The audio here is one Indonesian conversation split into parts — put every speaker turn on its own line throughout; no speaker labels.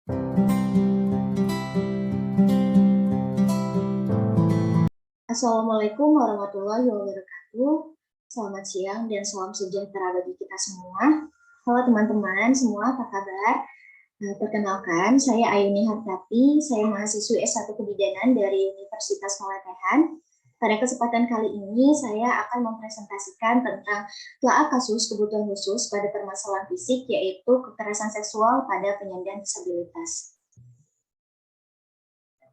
Assalamualaikum warahmatullahi wabarakatuh. Selamat siang dan salam sejahtera bagi kita semua. Halo teman-teman semua, apa kabar? Perkenalkan, saya Ayuni Hartati, saya mahasiswi S1 Kebidanan dari Universitas Malatehan. Pada kesempatan kali ini, saya akan mempresentasikan tentang telaah kasus kebutuhan khusus pada permasalahan fisik, yaitu kekerasan seksual pada penyandang disabilitas.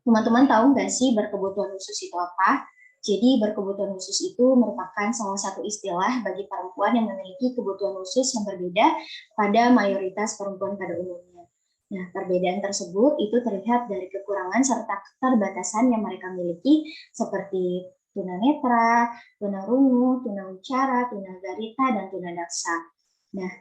Teman-teman tahu nggak sih berkebutuhan khusus itu apa? Jadi berkebutuhan khusus itu merupakan salah satu istilah bagi perempuan yang memiliki kebutuhan khusus yang berbeda pada mayoritas perempuan pada umumnya. Nah, perbedaan tersebut itu terlihat dari kekurangan serta keterbatasan yang mereka miliki seperti tunanetra, tunarungu, tunawicara, tunagarita, dan tunadaksa. Nah,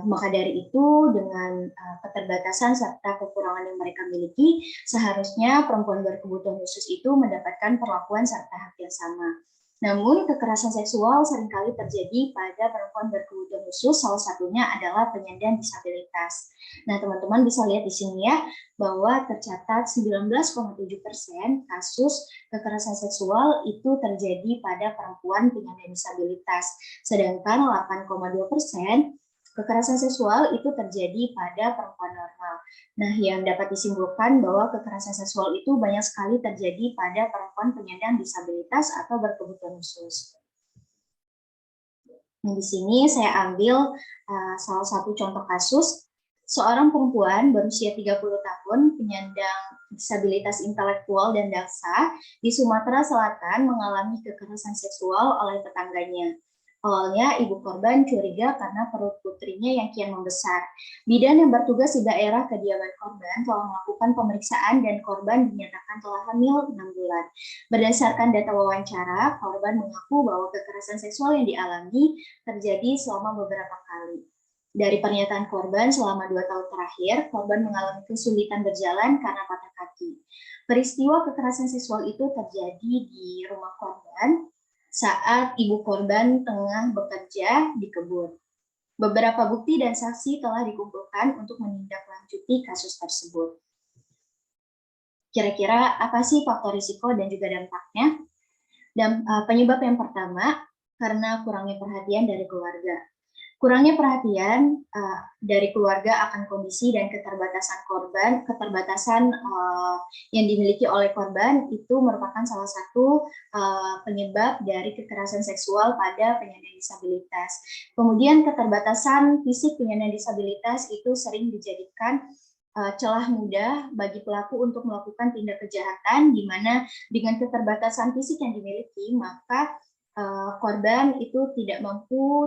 maka dari itu, dengan keterbatasan serta kekurangan yang mereka miliki, seharusnya perempuan berkebutuhan khusus itu mendapatkan perlakuan serta hak yang sama. Namun, kekerasan seksual seringkali terjadi pada perempuan berkebutuhan khusus, salah satunya adalah penyandang disabilitas. Nah, teman-teman bisa lihat di sini ya, bahwa tercatat 19,7% kasus kekerasan seksual itu terjadi pada perempuan penyandang disabilitas, sedangkan 8,2% kekerasan seksual itu terjadi pada perempuan normal. Nah, yang dapat disimpulkan bahwa kekerasan seksual itu banyak sekali terjadi pada perempuan penyandang disabilitas atau berkebutuhan khusus. Nah, di sini saya ambil salah satu contoh kasus. Seorang perempuan berusia 30 tahun, penyandang disabilitas intelektual dan daksa, di Sumatera Selatan mengalami kekerasan seksual oleh tetangganya. Awalnya ibu korban curiga karena perut putrinya yang kian membesar. Bidan yang bertugas di daerah kediaman korban telah melakukan pemeriksaan dan korban dinyatakan telah hamil 6 bulan. Berdasarkan data wawancara, korban mengaku bahwa kekerasan seksual yang dialami terjadi selama beberapa kali. Dari pernyataan korban, selama 2 tahun terakhir, korban mengalami kesulitan berjalan karena patah kaki. Peristiwa kekerasan seksual itu terjadi di rumah korban saat ibu korban tengah bekerja di kebun. Beberapa bukti dan saksi telah dikumpulkan untuk menindaklanjuti kasus tersebut. Kira-kira apa sih faktor risiko dan juga dampaknya? Dan penyebab yang pertama, karena kurangnya perhatian dari keluarga. Kurangnya perhatian dari keluarga akan kondisi dan keterbatasan yang dimiliki oleh korban itu merupakan salah satu penyebab dari kekerasan seksual pada penyandang disabilitas. Kemudian keterbatasan fisik penyandang disabilitas itu sering dijadikan celah mudah bagi pelaku untuk melakukan tindak kejahatan, di mana dengan keterbatasan fisik yang dimiliki, maka korban itu tidak mampu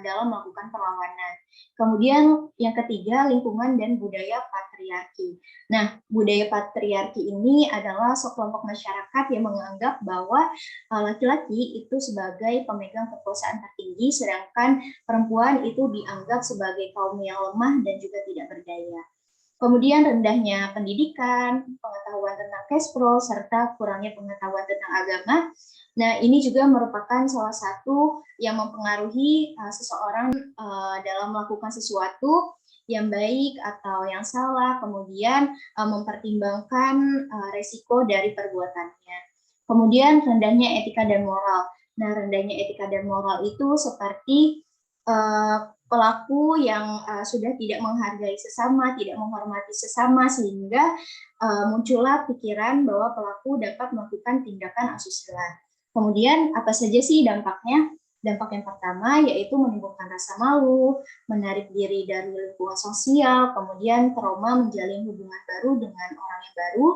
dalam melakukan perlawanan. Kemudian yang ketiga, lingkungan dan budaya patriarki. Nah, budaya patriarki ini adalah sekelompok masyarakat yang menganggap bahwa laki-laki itu sebagai pemegang kekuasaan tertinggi, sedangkan perempuan itu dianggap sebagai kaum yang lemah dan juga tidak berdaya. Kemudian rendahnya pendidikan, pengetahuan tentang cash flow, serta kurangnya pengetahuan tentang agama. Nah, ini juga merupakan salah satu yang mempengaruhi seseorang dalam melakukan sesuatu yang baik atau yang salah, kemudian mempertimbangkan resiko dari perbuatannya. Kemudian rendahnya etika dan moral. Nah, rendahnya etika dan moral itu seperti pelaku yang sudah tidak menghargai sesama, tidak menghormati sesama, sehingga muncullah pikiran bahwa pelaku dapat melakukan tindakan asusila. Kemudian apa saja sih dampaknya? Dampak yang pertama yaitu menimbulkan rasa malu, menarik diri dari lingkungan sosial, kemudian trauma menjalin hubungan baru dengan orang yang baru,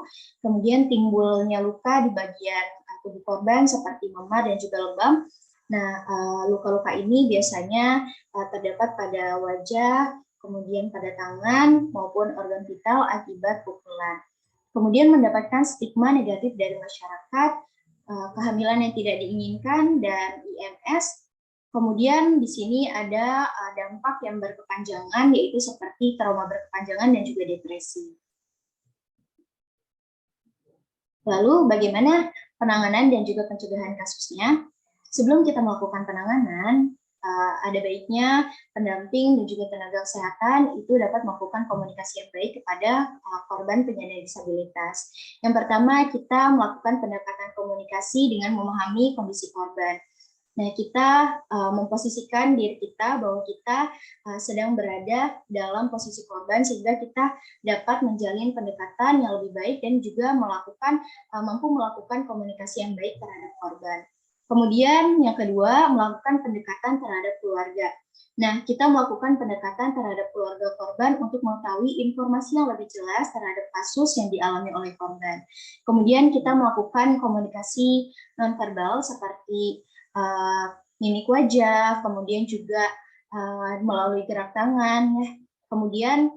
kemudian timbulnya luka di bagian tubuh korban seperti memar dan juga lebam. Nah, luka-luka ini biasanya terdapat pada wajah, kemudian pada tangan maupun organ vital akibat pukulan. Kemudian mendapatkan stigma negatif dari masyarakat, kehamilan yang tidak diinginkan, dan IMS. Kemudian di sini ada dampak yang berkepanjangan, yaitu seperti trauma berkepanjangan dan juga depresi. Lalu bagaimana penanganan dan juga pencegahan kasusnya? Sebelum kita melakukan penanganan, ada baiknya pendamping dan juga tenaga kesehatan itu dapat melakukan komunikasi yang baik kepada korban penyandang disabilitas. Yang pertama, kita melakukan pendekatan komunikasi dengan memahami kondisi korban. Nah, kita memposisikan diri kita bahwa kita sedang berada dalam posisi korban sehingga kita dapat menjalin pendekatan yang lebih baik dan juga mampu melakukan komunikasi yang baik terhadap korban. Kemudian yang kedua, melakukan pendekatan terhadap keluarga. Nah, kita melakukan pendekatan terhadap keluarga korban untuk mengetahui informasi yang lebih jelas terhadap kasus yang dialami oleh korban. Kemudian kita melakukan komunikasi nonverbal seperti mimik wajah, kemudian juga melalui gerak tangan. Ya. Kemudian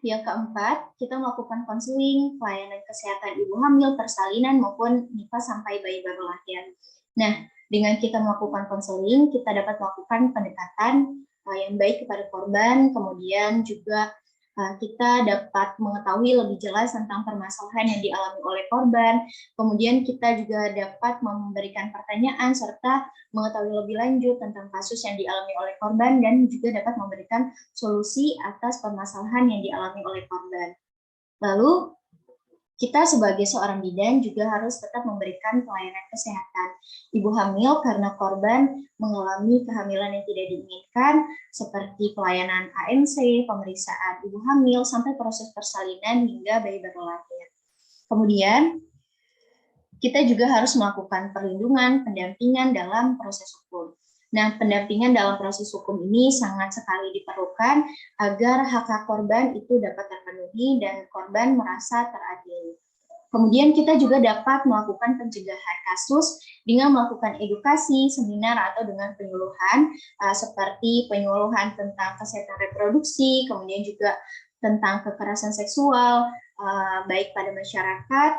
yang keempat, kita melakukan konseling, pelayanan kesehatan ibu hamil, persalinan, maupun nifas sampai bayi baru lahir. Nah, dengan kita melakukan konseling, kita dapat melakukan pendekatan yang baik kepada korban, kemudian juga kita dapat mengetahui lebih jelas tentang permasalahan yang dialami oleh korban, kemudian kita juga dapat memberikan pertanyaan serta mengetahui lebih lanjut tentang kasus yang dialami oleh korban dan juga dapat memberikan solusi atas permasalahan yang dialami oleh korban. Lalu, kita sebagai seorang bidan juga harus tetap memberikan pelayanan kesehatan ibu hamil karena korban mengalami kehamilan yang tidak diinginkan seperti pelayanan ANC, pemeriksaan ibu hamil, sampai proses persalinan hingga bayi baru lahir. Kemudian, kita juga harus melakukan perlindungan, pendampingan dalam proses hukum. Nah, pendampingan dalam proses hukum ini sangat sekali diperlukan agar hak-hak korban itu dapat terpenuhi dan korban merasa teradili. Kemudian kita juga dapat melakukan pencegahan kasus dengan melakukan edukasi, seminar, atau dengan penyuluhan, seperti penyuluhan tentang kesehatan reproduksi, kemudian juga tentang kekerasan seksual, baik pada masyarakat,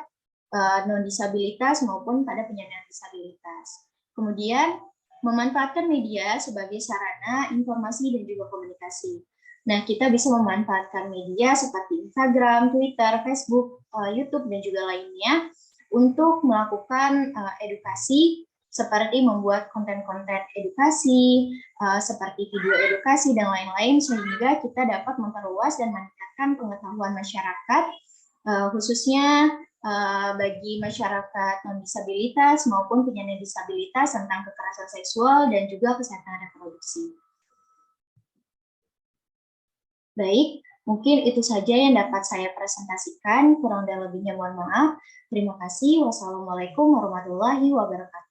non-disabilitas maupun pada penyandang disabilitas. Kemudian, memanfaatkan media sebagai sarana informasi dan juga komunikasi. Nah, kita bisa memanfaatkan media seperti Instagram, Twitter, Facebook, YouTube, dan juga lainnya untuk melakukan edukasi seperti membuat konten-konten edukasi, seperti video edukasi, dan lain-lain, sehingga kita dapat memperluas dan meningkatkan pengetahuan masyarakat, khususnya bagi masyarakat non-disabilitas maupun penyandang disabilitas tentang kekerasan seksual dan juga kesehatan reproduksi. Baik, mungkin itu saja yang dapat saya presentasikan. Kurang dan lebihnya mohon maaf. Terima kasih. Wassalamualaikum warahmatullahi wabarakatuh.